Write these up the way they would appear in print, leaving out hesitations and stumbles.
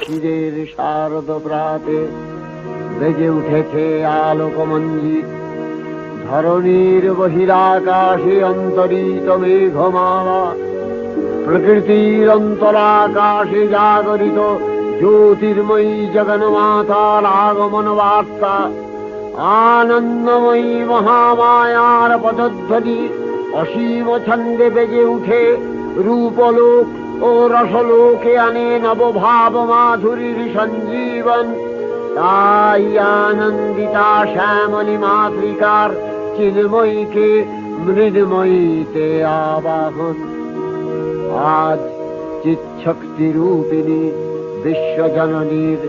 শিশিরের শারদ প্রাতে বেজে উঠেছে আলোকমঞ্জিত। ধরণীর বহিরাকাশে অন্তরিত মেঘমালা, প্রকৃতির অন্তরাকাশে জাগরিত জ্যোতির্ময়ী জগন্মাতার আগমন বার্তা। আনন্দময়ী মহামায়ার পদধ্বনি অসীম ছন্দে বেজে উঠে রূপলোক ও রসলোকে আনে নবভাব মাধুরীর সঞ্জীবন। তাই আনন্দিতা শ্যামলী মাতৃকার চিন্ময়ীকে মৃন্ময়ীতে আবাহন। আজ চিৎশক্তি রূপিণী বিশ্বজননীর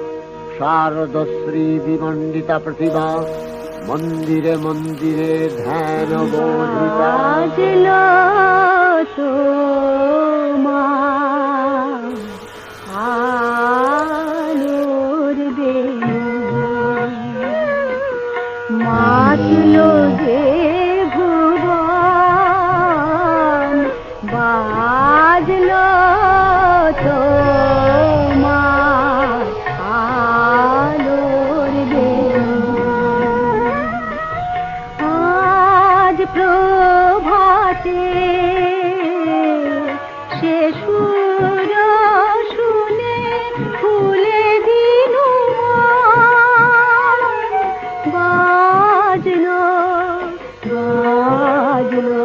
শারদশ্রী বিমণ্ডিতা প্রতিমা মন্দিরে মন্দিরে ধ্যান বোধিতা। মাতলো যে ভুবন, বাজলো তো আলোর বেলুন। আজ প্রভাতে সে সুর শুনে ফুলে দিনু বাজলো বাজলো।